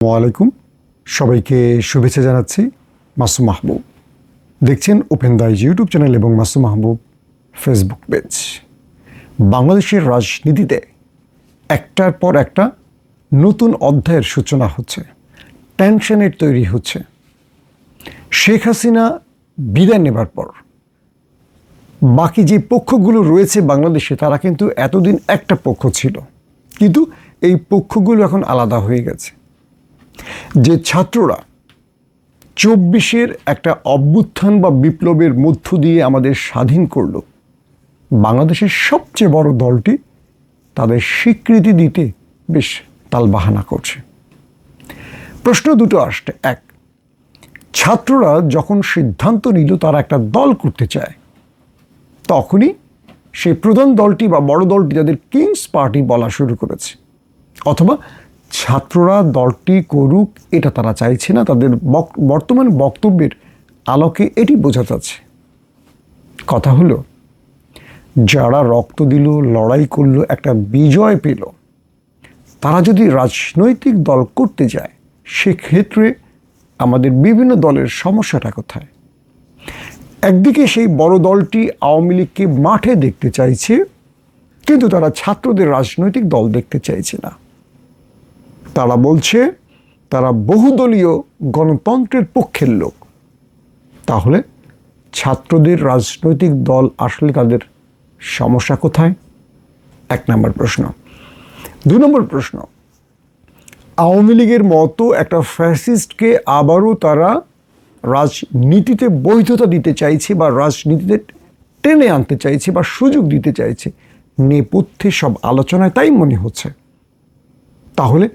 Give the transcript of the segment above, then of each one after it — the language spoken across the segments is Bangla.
ওয়ালাইকুম, সবাইকে শুভেচ্ছা জানাচ্ছি। মাসুম মাহবুব দেখছেন open the eyes YouTube channel এবং মাসুম মাহবুব ফেসবুক পেজ। বাংলাদেশের রাজনীতিতে একটার পর একটা নতুন অধ্যায়ের সূচনা হচ্ছে, টেনশনের তৈরি হচ্ছে। শেখ হাসিনা বিদায় নেবার পর বাকি যে পক্ষগুলো রয়েছে বাংলাদেশে, তারা কিন্তু এতদিন একটা পক্ষ ছিল, কিন্তু এই পক্ষগুলো এখন আলাদা হয়ে গেছে। যে ছাত্ররা ২৪-এর একটা অভ্যুত্থান বা বিপ্লবের মধ্য দিয়ে আমাদের স্বাধীন করল, বাংলাদেশের সবচেয়ে বড় দলটি তাদের স্বীকৃতি দিতে বেশ তালবাহানা করছে। প্রশ্ন দুটো আসছে। এক, ছাত্ররা যখন সিদ্ধান্ত নিল তারা একটা দল করতে চায়, তখনই সেই প্রধান দলটি বা বড় দলটি তাদের কিংস পার্টি বলা শুরু করেছে। অথবা ছাত্ররা দলটি করুক এটা তারা চাইছে না, তাদের বর্তমান বক্তব্যের আলোকে এটি বোঝা যাচ্ছে। কথা হলো, যারা রক্ত দিল, লড়াই করলো, একটা বিজয় পেল, তারা যদি রাজনৈতিক দল করতে যায়, সেক্ষেত্রে আমাদের বিভিন্ন দলের সমস্যাটা কোথায়? একদিকে সেই বড় দলটি আওয়ামী লীগকে মাঠে দেখতে চাইছে, কিন্তু তারা ছাত্রদের রাজনৈতিক দল দেখতে চাইছে না। তারা বলছে তারা বহুদলীয় গণতন্ত্রের পক্ষের লোক। তাহলে ছাত্রদের রাজনৈতিক দল আসলে তাদের সমস্যা কোথায়? এক নম্বর প্রশ্ন। দুই নম্বর প্রশ্ন, আওয়ামী লীগের মতো একটা ফ্যাসিস্টকে আবারও তারা রাজনীতিতে বৈধতা দিতে চাইছে বা রাজনীতিতে টেনে আনতে চাইছে বা সুযোগ দিতে চাইছে, নেপথ্যে সব আলোচনায় তাই মনে হচ্ছে। তাহলে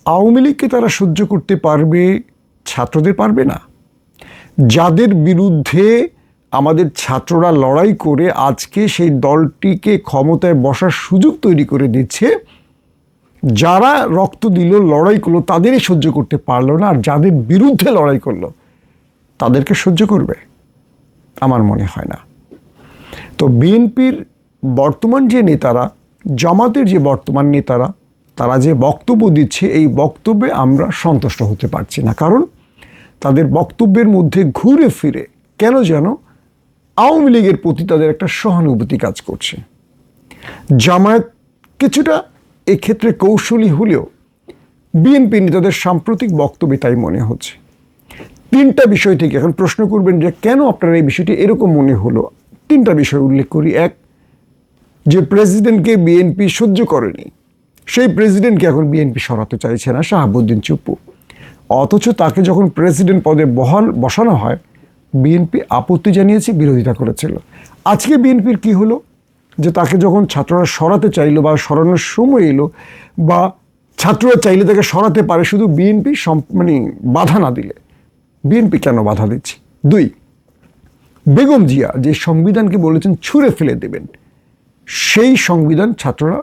আওয়ামী লীগকে তারা সহ্য করতে পারবে, ছাত্রদের পারবে না? যাদের বিরুদ্ধে আমাদের ছাত্ররা লড়াই করে আজকে সেই দলটিকে ক্ষমতায় বসার সুযোগ তৈরি করে দিচ্ছে, যারা রক্ত দিল, লড়াই করলো, তাদেরই সহ্য করতে পারলো না, আর যাদের বিরুদ্ধে লড়াই করলো তাদেরকে সহ্য করবে? আমার মনে হয় না। তো বিএনপির বর্তমান যে নেতারা, জামাতের যে বর্তমান নেতারা, তারা যে বক্তব্য দিচ্ছে, এই বক্তব্যে আমরা সন্তুষ্ট হতে পারছি না। কারণ তাদের বক্তব্যের মধ্যে ঘুরে ফিরে কেন যেন আওয়ামী লীগের প্রতি তাদের একটা সহানুভূতি কাজ করছে। জামায়াত কিছুটা এক্ষেত্রে কৌশলী হলেও বিএনপি নেতাদের সাম্প্রতিক বক্তব্যে তাই মনে হচ্ছে। তিনটা বিষয় থেকে এখন প্রশ্ন করবেন যে কেন আপনার এই বিষয়টি এরকম মনে হলো। তিনটা বিষয় উল্লেখ করি। এক, যে প্রেসিডেন্টকে বিএনপি সহ্য করেনি, সেই প্রেসিডেন্টকে এখন বিএনপি সরাতে চাইছে না, শাহাবুদ্দিন চুপ্পু। অথচ তাকে যখন প্রেসিডেন্ট পদে বসানো হয়, বিএনপি আপত্তি জানিয়েছে, বিরোধিতা করেছিল। আজকে বিএনপির কি হলো যে তাকে যখন ছাত্ররা সরাতে চাইলো বা সরানোর সময় এলো, বা ছাত্ররা চাইলে তাকে সরাতে পারে, শুধু বিএনপি বাধা না দিলে। বিএনপি কেন বাধা দিচ্ছে? দুই, বেগম জিয়া যে সংবিধানকে বলেছেন ছুঁড়ে ফেলে দেবেন, সেই সংবিধান ছাত্ররা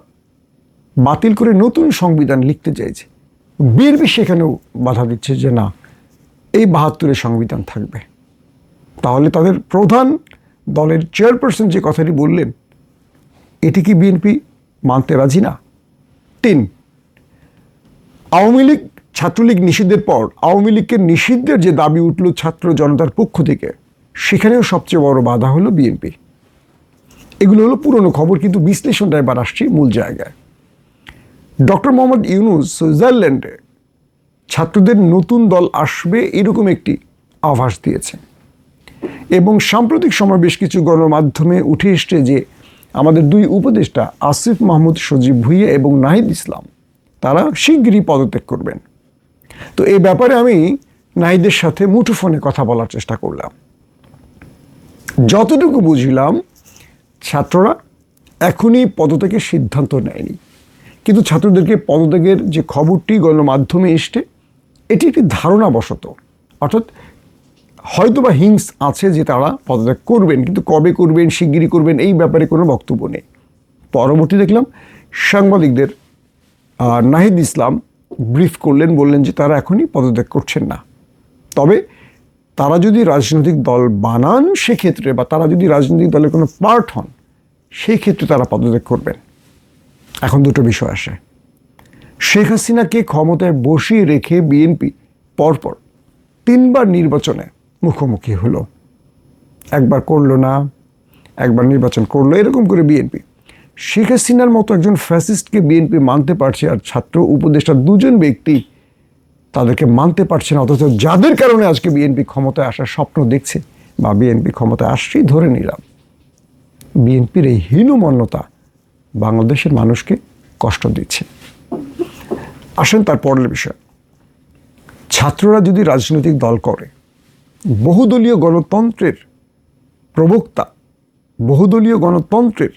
বাতিল করে নতুন সংবিধান লিখতে চাইছে। বিএনপি সেখানেও বাধা দিচ্ছে যে না, এই ৭২-এর সংবিধান থাকবে। তাহলে তাদের প্রধান দলের চেয়ারপারসন যে কথাটি বললেন, এটি কি বিএনপি মানতে রাজি না? তিন, আওয়ামী লীগ ছাত্রলীগ নিষিদ্ধের পর আওয়ামী লীগকে নিষিদ্ধের যে দাবি উঠল ছাত্র জনতার পক্ষ থেকে, সেখানেও সবচেয়ে বড় বাধা হলো বিএনপি। এগুলো হলো পুরনো খবর, কিন্তু বিশ্লেষণটা এবার আসছে মূল জায়গায়। ডক্টর মোহাম্মদ ইউনূস সুইজারল্যান্ডে ছাত্রদের নতুন দল আসবে এরকম একটি আভাস দিয়েছেন, এবং সাম্প্রতিক সময় বেশ কিছু গণমাধ্যমে উঠে এসছে যে আমাদের দুই উপদেষ্টা আসিফ মাহমুদ সজীব ভুঁইয়া এবং নাহিদ ইসলাম, তারা শিগগিরই পদত্যাগ করবেন। তো এই ব্যাপারে আমি নাহিদের সাথে মুঠোফোনে কথা বলার চেষ্টা করলাম। যতটুকু বুঝলাম, ছাত্ররা এখনই পদত্যাগের সিদ্ধান্ত নেয়নি, কিন্তু ছাত্রদেরকে পদত্যাগের যে খবরটি গণমাধ্যমে এসছে, এটি একটি ধারণাবশত, অর্থাৎ হয়তোবা হিংস আছে যে তারা পদত্যাগ করবেন, কিন্তু কবে করবেন, শিগগিরই করবেন, এই ব্যাপারে কোনো বক্তব্য নেই। পরবর্তী দেখলাম সাংবাদিকদের নাহিদ ইসলাম ব্রিফ করলেন, বললেন যে তারা এখনই পদত্যাগ করছেন না, তবে তারা যদি রাজনৈতিক দল বানান সেক্ষেত্রে, বা তারা যদি রাজনৈতিক দলের কোনো পার্ট হন, সেই ক্ষেত্রে তারা পদত্যাগ করবেন। এখন দুটো বিষয় আসে। শেখ হাসিনাকে ক্ষমতায় বসিয়ে রেখে বিএনপি পরপর 3বার নির্বাচনে মুখোমুখি হলো। একবার করলো না, একবার নির্বাচন করলো, এরকম করে বিএনপি। শেখ হাসিনার মতো একজন ফ্যাসিস্টকে বিএনপি মানতে পারছে, আর ছাত্র উপদেষ্টা দুজন ব্যক্তি তাদেরকে মানতে পারছে না, অথচ যাদের কারণে আজকে বিএনপি ক্ষমতায় আসার স্বপ্ন দেখছে বা বিএনপি ক্ষমতায় আসছেই ধরে নিলাম। বিএনপির এই হীনমন্যতা বাংলাদেশের মানুষকে কষ্ট দিচ্ছে। আসেন তার পরের বিষয়, ছাত্ররা যদি রাজনৈতিক দল করে, বহুদলীয় গণতন্ত্রের প্রবক্তা, বহুদলীয় গণতন্ত্রের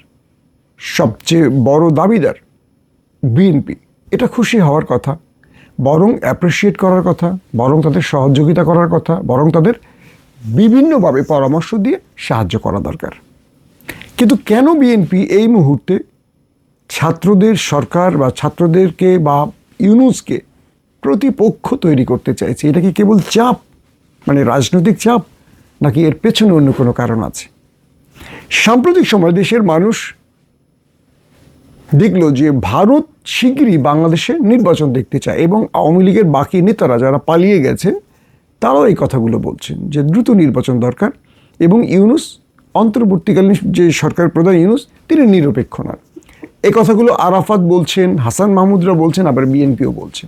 সবচেয়ে বড় দাবিদার বিএনপি, এটা খুশি হওয়ার কথা, বরং অ্যাপ্রিসিয়েট করার কথা, বরং তাদের সহযোগিতা করার কথা, বরং তাদের বিভিন্নভাবে পরামর্শ দিয়ে সাহায্য করা দরকার। কিন্তু কেন বিএনপি এই মুহূর্তে ছাত্রদের সরকার বা ছাত্রদেরকে বা ইউনূসকে প্রতিপক্ষ তৈরি করতে চাইছে? এটা কি কেবল চাপ, মানে রাজনৈতিক চাপ, নাকি এর পেছনে অন্য কোনো কারণ আছে? সাম্প্রতিক সময় দেশের মানুষ দেখল যে ভারত শিগগিরই বাংলাদেশে নির্বাচন দেখতে চায়, এবং আওয়ামী লীগের বাকি নেতারা যারা পালিয়ে গেছেন তারাও এই কথাগুলো বলছেন যে দ্রুত নির্বাচন দরকার, এবং ইউনূস, অন্তর্বর্তীকালীন যে সরকার প্রধান ইউনূস, তিনি নিরপেক্ষ নন। এই কথাগুলো আরাফাত বলছেন, হাসান মাহমুদরা বলছেন, আবার বিএনপিও বলছেন।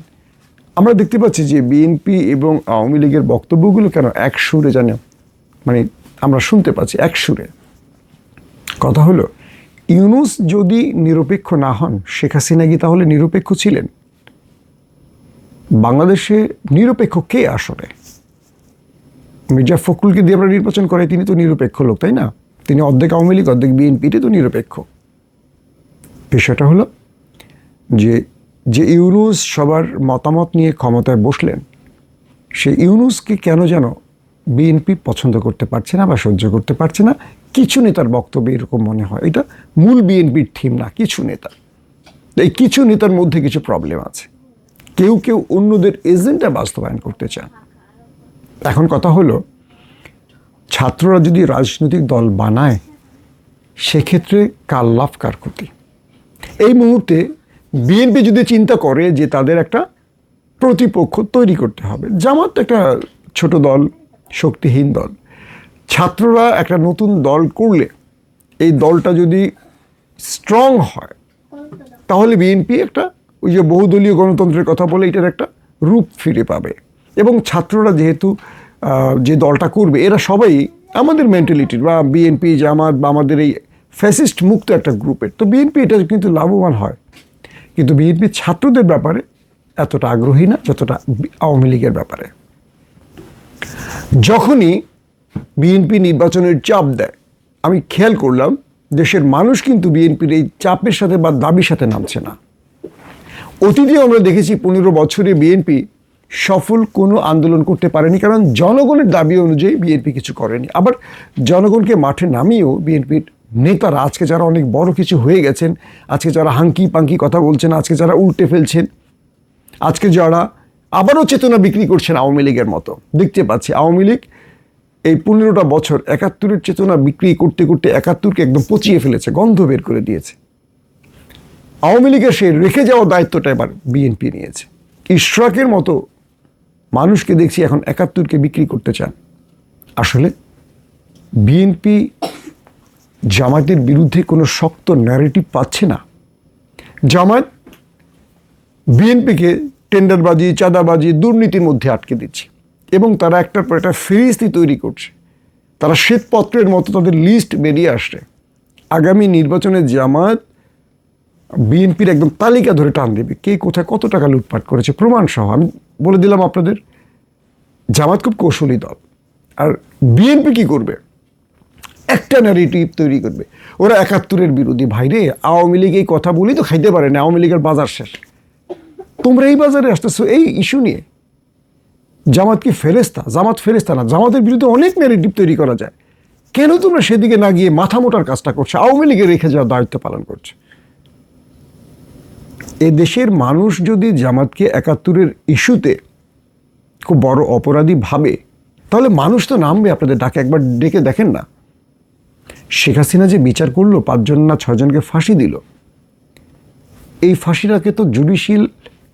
আমরা দেখতে পাচ্ছি যে বিএনপি এবং আওয়ামী লীগের বক্তব্যগুলো কেন এক সুরে, জানেন, মানে আমরা শুনতে পাচ্ছি এক সুরে। কথা হলো, ইউনূস যদি নিরপেক্ষ না হন, শেখ হাসিনা কি তাহলে নিরপেক্ষ ছিলেন? বাংলাদেশে নিরপেক্ষ কে আসলে? মির্জা ফখরুলকে দিয়ে আমরা নির্বাচন করাই, তিনি তো নিরপেক্ষ লোক, তাই না? তিনি অর্ধেক আওয়ামী লীগ, অর্ধেক বিএনপি, এটি তো নিরপেক্ষ। বিষয়টা হলো যে ইউনূস সবার মতামত নিয়ে ক্ষমতায় বসলেন, সেই ইউনূসকে কেন যেন বিএনপি পছন্দ করতে পারছে না বা সহ্য করতে পারছে না। কিছু নেতার বক্তব্য এরকম মনে হয়। এটা মূল বিএনপির থিম না, কিছু নেতা। এই কিছু নেতার মধ্যে কিছু প্রবলেম আছে। কেউ কেউ অন্যদের এজেন্ডা বাস্তবায়ন করতে চান। এখন কথা হলো, ছাত্ররা যদি রাজনৈতিক দল বানায়, সেক্ষেত্রে কার লাভ কার ক্ষতি? এই মুহূর্তে বিএনপি যদি চিন্তা করে যে তাদের একটা প্রতিপক্ষ তৈরি করতে হবে, জামাত একটা ছোট দল, শক্তিহীন দল, ছাত্ররা একটা নতুন দল করলে এই দলটা যদি স্ট্রং হয়, তাহলে বিএনপি একটা ওই যে বহুদলীয় গণতন্ত্রের কথা বলে এটার একটা রূপ ফিরে পাবে। এবং ছাত্ররা যেহেতু যে দলটা করবে, এরা সবাই আমাদের মেন্টালিটির, বা বিএনপি, জামাত বা আমাদের এই ফ্যাসিস্ট মুক্ত একটা গ্রুপের, তো বিএনপি এটা কিন্তু লাভবান হয়। কিন্তু বিএনপি ছাত্রদের ব্যাপারে এতটা আগ্রহী না যতটা আওয়ামী লীগের ব্যাপারে। যখনই বিএনপি নির্বাচনের চাপ দেয়, আমি খেয়াল করলাম দেশের মানুষ কিন্তু বিএনপির এই চাপের সাথে বা দাবির সাথে নামছে না। অতীতে আমরা দেখেছি 15 বছরে বিএনপি সফল কোনো আন্দোলন করতে পারেনি, কারণ জনগণের দাবি অনুযায়ী বিএনপি কিছু করেনি। আবার জনগণকে মাঠে নামিয়েও বিএনপির নেতারা, আজকে যারা অনেক বড় কিছু হয়ে গেছেন, আজকে যারা হাঙ্কি পাঙ্কি কথা বলছেন, আজকে যারা উল্টে ফেলছেন, আজকে যারা আবারও চেতনা বিক্রি করছেন আওয়ামী লীগের মতো, দেখতে পাচ্ছি আওয়ামী লীগ এই 15টা বছর 71-এর চেতনা বিক্রি করতে করতে 71-কে একদম পচিয়ে ফেলেছে, গন্ধ বের করে দিয়েছে। আওয়ামী লীগের সেই রেখে যাওয়া দায়িত্বটা এবার বিএনপি নিয়েছে। ইশরাকের মতো মানুষকে দেখছি এখন 71-কে বিক্রি করতে চান। আসলে বিএনপি জামায়াতের বিরুদ্ধে কোনো শক্ত ন্যারেটিভ পাচ্ছে না। জামায়াত বিএনপিকে টেন্ডারবাজি, চাঁদাবাজি, দুর্নীতির মধ্যে আটকে দিচ্ছে, এবং তারা একটার পর একটা ফেরিস্তি তৈরি করছে। তারা শ্বেতপত্রের মতো তাদের লিস্ট বেরিয়ে আসছে। আগামী নির্বাচনে জামায়াত বিএনপির একদম তালিকা ধরে টান দেবে, কে কোথায় কত টাকা লুটপাট করেছে, প্রমাণ সহ। আমি বলে দিলাম আপনাদের, জামায়াত খুব কৌশলী দল। আর বিএনপি কি করবে? একটা ন্যারেটিভ তৈরি করবে, ওরা 71-এর বিরোধী। ভাইরে, আওয়ামী লীগ এই কথা বলি তো খাইতে পারে না, আওয়ামী লীগের বাজার শেষ। তোমরা এই বাজারে আসতেছো এই ইস্যু নিয়ে। জামাত কি ফেরেস্তা? জামাত ফেরেস্তা না। জামাতের বিরুদ্ধে অনেক ন্যারেটিভ তৈরি করা যায়। কেন তোমরা সেদিকে না গিয়ে মাথা মোটার কাজটা করছো, আওয়ামী লীগের রেখে যাওয়ার দায়িত্ব পালন করছো? এ দেশের মানুষ যদি জামাতকে 71-এর ইস্যুতে খুব বড় অপরাধী ভাবে, তাহলে মানুষ তো নামবে আপনাদের ডাকে। একবার ডেকে দেখেন না, শেখ হাসিনা যে বিচার করলো, 5 জন না 6 জনকে ফাঁসি দিল, এই ফাঁসিটাকে তো জুডিশিয়াল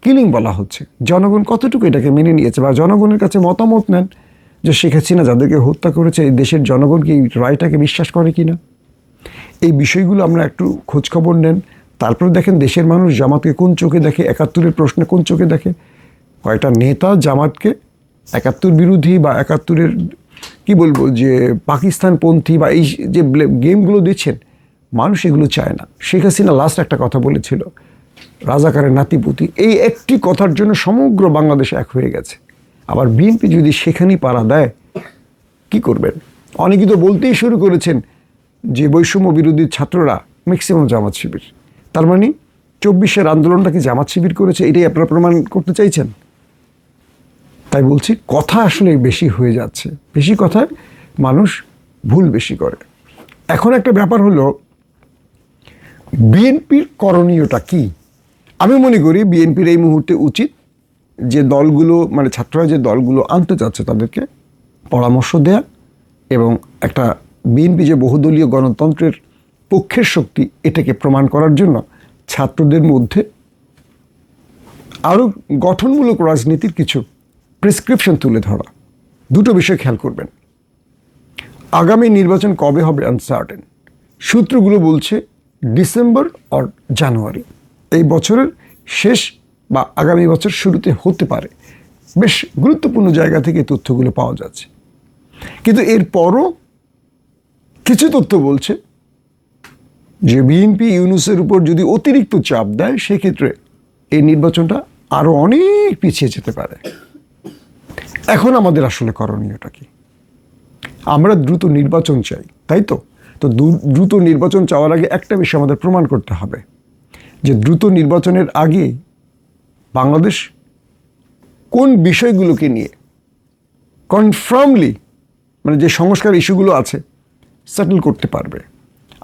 কিলিং বলা হচ্ছে। জনগণ কতটুকু এটাকে মেনে নিয়েছে বা জনগণের কাছে মতামত নেন যে শেখ হাসিনা যাদেরকে হত্যা করেছে এই দেশের জনগণ কি এই রায়টাকে বিশ্বাস করে কি না? এই বিষয়গুলো আমরা একটু খোঁজখবর নেন। তারপরে দেখেন দেশের মানুষ জামাতকে কোন চোখে দেখে, ৭১-এর প্রশ্নে কোন চোখে দেখে। কয়েকটা নেতা জামাতকে ৭১ বিরোধী বা ৭১-এর কি বলবো যে পাকিস্তানপন্থী বা এই যে গেমগুলো দিচ্ছেন, মানুষ এগুলো চায় না। শেখ হাসিনা লাস্ট একটা কথা বলেছিল, রাজাকারের নাতিপুতি, এই একটি কথার জন্য সমগ্র বাংলাদেশ এক হয়ে গেছে। আবার বিএনপি যদি সেখানেই পাড়া দেয় কি করবেন? অনেকেই তো বলতেই শুরু করেছেন যে বৈষম্য বিরোধী ছাত্ররা ম্যাক্সিমাম জামাত শিবির। তার মানে ২৪-এর আন্দোলনটা কি জামাত শিবির করেছে, এটাই আপনারা প্রমাণ করতে চাইছেন? তাই বলছি, কথা আসলে বেশি হয়ে যাচ্ছে। বেশি কথায় মানুষ ভুল বেশি করে। এখন একটা ব্যাপার হলো বিএনপির করণীয়টা কি? আমি মনে করি বিএনপির এই মুহূর্তে উচিত যে দলগুলো মানে ছাত্ররা যে দলগুলো আনতে চাচ্ছে তাদেরকে পরামর্শ দেয়া এবং একটা বিএনপি যে বহুদলীয় গণতন্ত্রের পক্ষের শক্তি এটাকে প্রমাণ করার জন্য ছাত্রদের মধ্যে আরও গঠনমূলক রাজনীতির কিছু প্রেসক্রিপশন তুলে ধরা। দুটো বিষয় খেয়াল করবেন। আগামী নির্বাচন কবে হবে আনসার্টেন। সূত্রগুলো বলছে ডিসেম্বর অর জানুয়ারি, এই বছরের শেষ বা আগামী বছর শুরুতে হতে পারে। বেশ গুরুত্বপূর্ণ জায়গা থেকে তথ্যগুলো পাওয়া যাচ্ছে। কিন্তু এরপরও কিছু তথ্য বলছে যে বিএনপি ইউনূসের উপর যদি অতিরিক্ত চাপ দেয় সেক্ষেত্রে এই নির্বাচনটা আরও অনেক পিছিয়ে যেতে পারে। এখন আমাদের আসলে করণীয়টা কি? আমরা দ্রুত নির্বাচন চাই, তাই তো? তো দ্রুত নির্বাচন চাওয়ার আগে একটা বিষয় আমাদের প্রমাণ করতে হবে যে দ্রুত নির্বাচনের আগে বাংলাদেশ কোন বিষয়গুলোকে নিয়ে কনফার্মলি মানে যে সংস্কার ইস্যুগুলো আছে সেটেল করতে পারবে।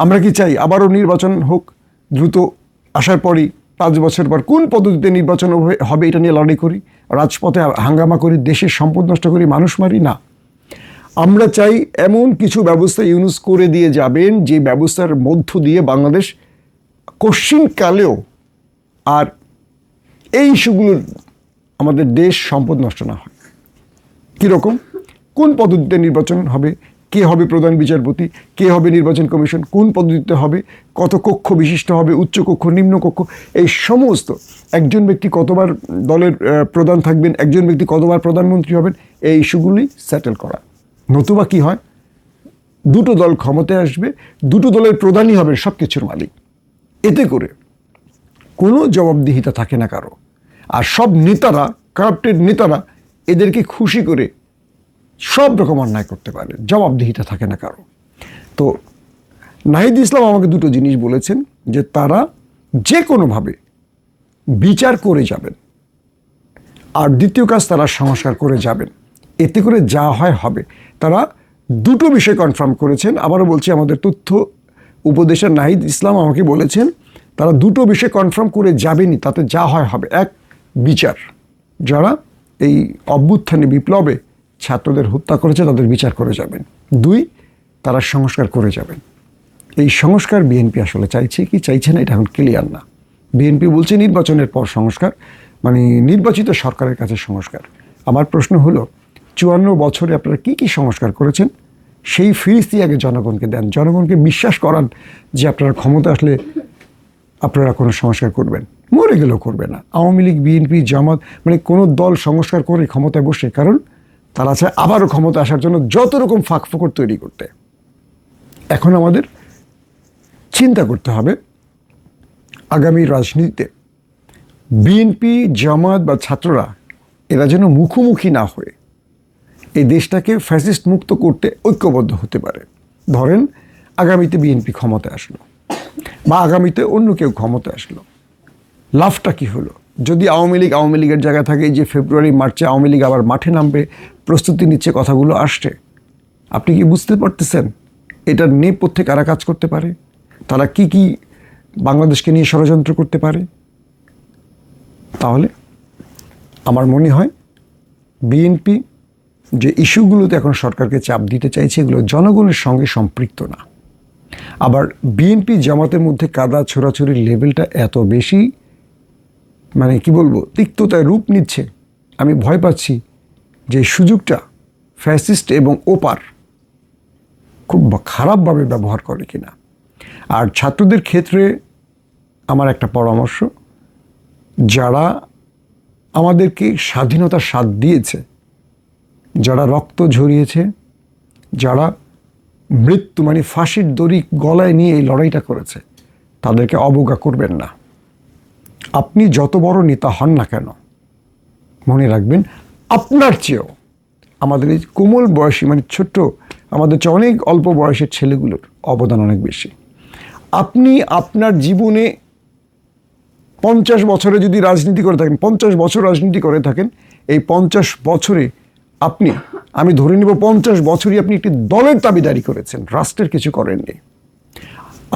আমরা কি চাই আবারও নির্বাচন হোক, দ্রুত আসার পরই 5 বছর পর কোন পদ্ধতিতে নির্বাচন হবে এটা নিয়ে লড়াই করি, রাজপথে হাঙ্গামা করি, দেশের সম্পদ নষ্ট করি, মানুষ মারি? না, আমরা চাই এমন কিছু ব্যবস্থা ইউনুস করে দিয়ে যাবেন যে ব্যবস্থার মধ্য দিয়ে বাংলাদেশ কশ্চিনকালেও আর এই ইস্যুগুলোর আমাদের দেশ সম্পদ নষ্ট না হয়। কীরকম, কোন পদ্ধতিতে নির্বাচন হবে, কে হবে প্রধান বিচারপতি, কে হবে নির্বাচন কমিশন, কোন পদ্ধতিতে হবে, কত কক্ষ বিশিষ্ট হবে, উচ্চ কক্ষ, নিম্ন কক্ষ, এই সমস্ত, একজন ব্যক্তি কতবার দলের প্রধান থাকবেন, একজন ব্যক্তি কতবার প্রধানমন্ত্রী হবেন, এই ইস্যুগুলি সেটেল করা। নতুবা কি হয়, দুটো দল ক্ষমতায় আসবে, দুটো দলের প্রধানই হবেন সব কিছুর মালিক। এতে করে কোনো জবাবদিহিতা থাকে না কারো। আর সব নেতারা, কারাপ্টেড নেতারা এদেরকে খুশি করে সব রকম অন্যায় করতে পারে, জবাবদিহিতা থাকে না কারো। তো নাহিদ ইসলাম আমাকে দুটো জিনিস বলেছেন যে তারা যে কোনোভাবে বিচার করে যাবেন, আর দ্বিতীয় কাজ তারা সংস্কার করে যাবেন। এতে করে যা হয় হবে। তারা দুটো বিষয় কনফার্ম করেছেন। আবারও বলছি, আমাদের তথ্য উপদেষ্টা নাহিদ ইসলাম আমাকে বলেছেন তারা দুটো বিষয় কনফার্ম করে যাবেনই, তাতে যা হয় হবে। এক, বিচার, যারা এই অভ্যুত্থানে বিপ্লবে ছাত্রদের হত্যা করেছে তাদের বিচার করে যাবেন। 2, তারা সংস্কার করে যাবেন। এই সংস্কার বিএনপি আসলে চাইছে কি চাইছে না এটা এখন ক্লিয়ার না। বিএনপি বলছে নির্বাচনের পর সংস্কার, মানে নির্বাচিত সরকারের কাছে সংস্কার। আমার প্রশ্ন হলো 54 বছরে আপনারা কি কি সংস্কার করেছেন সেই ফিরিস্তি আগে জনগণকে দেন, জনগণকে বিশ্বাস করান যে আপনারা ক্ষমতা আসলে আপনারা কোনো সংস্কার করবেন। মরে গেলেও করবে না। আওয়ামী লীগ, বিএনপি, জামাত, মানে কোনো দল সংস্কার করে ক্ষমতায় বসে, কারণ তারা চায় আবারও ক্ষমতা আসার জন্য যত রকম ফাঁক ফোকর তৈরি করতে। এখন আমাদের চিন্তা করতে হবে আগামী রাজনীতিতে বিএনপি, জামাত বা ছাত্ররা এরা যেন মুখোমুখি না হয়ে এই দেশটাকে ফ্যাসিস্ট মুক্ত করতে ঐক্যবদ্ধ হতে পারে। ধরেন আগামীতে বিএনপি ক্ষমতায় আসলো বা আগামীতে অন্য কেউ ক্ষমতায় আসলো, লাভটা কি হলো? যদি আওয়ামী লীগের জায়গায় থাকে, যে ফেব্রুয়ারি মার্চে আওয়ামী লীগ আবার মাঠে নামবে, প্রস্তুতি নিচ্ছে, কথাগুলো আসছে, আপনি কি বুঝতে পারতেছেন এটার নেপথ্যে কারা কাজ করতে পারে? তারা কি কি বাংলাদেশকে নিয়ে ষড়যন্ত্র করতে পারে? তাহলে আমার মনে হয় বিএনপি যে ইস্যুগুলোতে এখন সরকারকে চাপ দিতে চাইছে এগুলো জনগণের সঙ্গে সম্পৃক্ত না। আবার বিএনপি জামাতের মধ্যে কাদা ছোড়াছড়ির লেভেলটা এত বেশি মানে কি বলবো, তিক্ততায় রূপ নিচ্ছে। আমি ভয় পাচ্ছি যে সুযোগটা ফ্যাসিস্ট এবং ওপার খুব খারাপভাবে ব্যবহার করে কিনা। আর ছাত্রদের ক্ষেত্রে আমার একটা পরামর্শ, যারা আমাদেরকে স্বাধীনতার স্বাদ দিয়েছে, যারা রক্ত ঝরিয়েছে, যারা মৃত্যু মানে ফাঁসির দড়ি গলায় নিয়ে এই লড়াইটা করেছে, তাদেরকে অবজ্ঞা করবেন না। আপনি যত বড় নেতা হন না কেন, মনে রাখবেন আপনার চেয়েও আমাদের এই কোমল বয়সী মানে ছোট্ট, আমাদের চেয়ে অনেক অল্প বয়সের ছেলেগুলোর অবদান অনেক বেশি। আপনি আপনার জীবনে 50 বছরে যদি রাজনীতি করে থাকেন, 50 বছর রাজনীতি করে থাকেন, এই 50 বছরে আপনি, আমি ধরে নিব 50 বছরই আপনি একটি দলের দাবিদারি করেছেন, রাষ্ট্রের কিছু করেননি।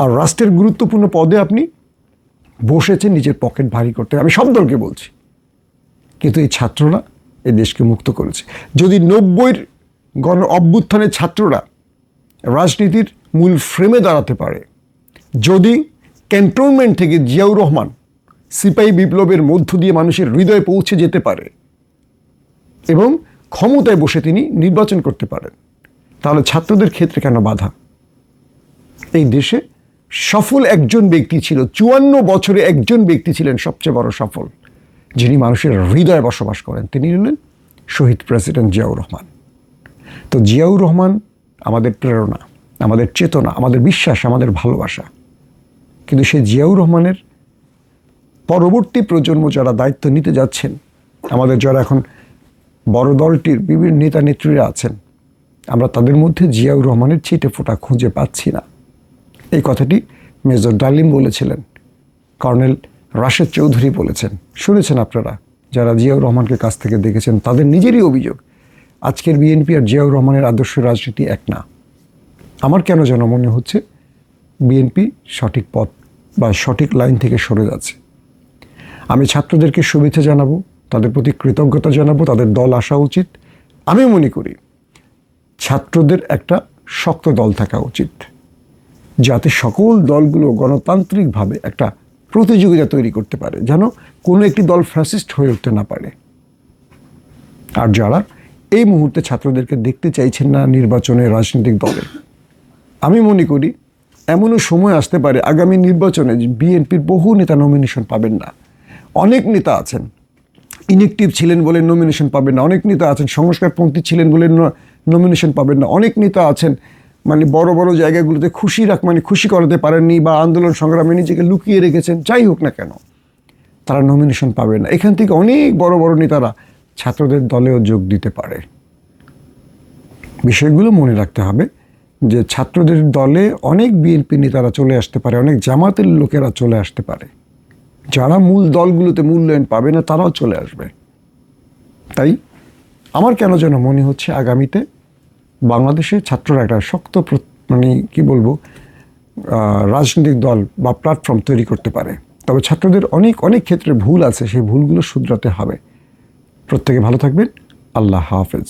আর রাষ্ট্রের গুরুত্বপূর্ণ পদে আপনি বসেছেন নিজের পকেট ভারী করতে। আমি সব দলকে বলছি, কিন্তু এই ছাত্ররা এই দেশকে মুক্ত করেছে। যদি 90-র গণ অভ্যুত্থানের ছাত্ররা রাজনীতির মূল ফ্রেমে দাঁড়াতে পারে, যদি ক্যান্টনমেন্ট থেকে জিয়াউর রহমান সিপাহী বিপ্লবের মধ্য দিয়ে মানুষের হৃদয়ে পৌঁছে যেতে পারে এবং ক্ষমতায় বসে তিনি নির্বাচন করতে পারেন, তাহলে ছাত্রদের ক্ষেত্রে কেন বাধা? এই দেশে সফল একজন ব্যক্তি ছিল, 54 বছরে একজন ব্যক্তি ছিলেন সবচেয়ে বড় সফল, যিনি মানুষের হৃদয়ে বসবাস করেন, তিনি হলেন শহীদ প্রেসিডেন্ট জিয়াউর রহমান। তো জিয়াউর রহমান আমাদের প্রেরণা, আমাদের চেতনা, আমাদের বিশ্বাস, আমাদের ভালোবাসা। কিন্তু সেই জিয়াউর রহমানের পরবর্তী প্রজন্ম যারা দায়িত্ব নিতে যাচ্ছেন, আমাদের যারা এখন বড় দলটির বিভিন্ন নেতা নেত্রীরা আছেন, আমরা তাদের মধ্যে জিয়াউর রহমানের ছিটে ফোঁটা খুঁজে পাচ্ছি না। এই কথাটি মেজর ডালিম বলেছিলেন, কর্নেল রাশেদ চৌধুরী বলেছেন, শুনেছেন আপনারা যারা জিয়াউর রহমানকে কাছ থেকে দেখেছেন, তাদের নিজেরই অভিযোগ আজকের বিএনপি আর জিয়াউর রহমানের আদর্শ রাজনীতি এক না। আমার কেন যেন মনে হচ্ছে বিএনপি সঠিক পথ বা সঠিক লাইন থেকে সরে যাচ্ছে। আমি ছাত্রদেরকে শুভেচ্ছা জানাবো, তাদের প্রতি কৃতজ্ঞতা জানাবো, তাদের দল আসা উচিত। আমি মনে করি ছাত্রদের একটা শক্ত দল থাকা উচিত, যাতে সকল দলগুলো গণতান্ত্রিকভাবে একটা প্রতিযোগিতা তৈরি করতে পারে, যেন কোনো একটি দল ফ্যাসিস্ট হয়ে উঠতে না পারে। আর যারা এই মুহূর্তে ছাত্রদেরকে দেখতে চাইছেন না নির্বাচনে রাজনৈতিক দলে, আমি মনে করি এমনও সময় আসতে পারে আগামী নির্বাচনে বিএনপির বহু নেতা নমিনেশন পাবেন না। অনেক নেতা আছেন ইনএক্টিভ ছিলেন বলে নমিনেশন পাবেন না, অনেক নেতা আছেন সংস্কারপন্থী ছিলেন বলে নমিনেশন পাবেন না, অনেক নেতা আছেন মানে বড় বড় জায়গাগুলোতে খুশি করাতে পারেননি বা আন্দোলন সংগ্রামে নিজেকে লুকিয়ে রেখেছেন, যাই হোক না কেন তারা নমিনেশন পাবেন না। এখান থেকে অনেক বড় বড় নেতারা ছাত্রদের দলেও যোগ দিতে পারে। বিষয়গুলো মনে রাখতে হবে যে ছাত্রদের দলে অনেক বিএনপি নেতারা চলে আসতে পারে, অনেক জামাতের লোকেরা চলে আসতে পারে, যারা মূল দলগুলোতে মূল্যায়ন পাবে না তারাও চলে আসবে। তাই আমার কেন যেন মনে হচ্ছে আগামীতে বাংলাদেশে ছাত্ররা একটা শক্ত মানে কি বলবো রাজনৈতিক দল বা প্ল্যাটফর্ম তৈরি করতে পারে। তবে ছাত্রদের অনেক অনেক ক্ষেত্রে ভুল আছে, সেই ভুলগুলো শুধরাতে হবে। প্রত্যেকে ভালো থাকবেন। আল্লাহ হাফেজ।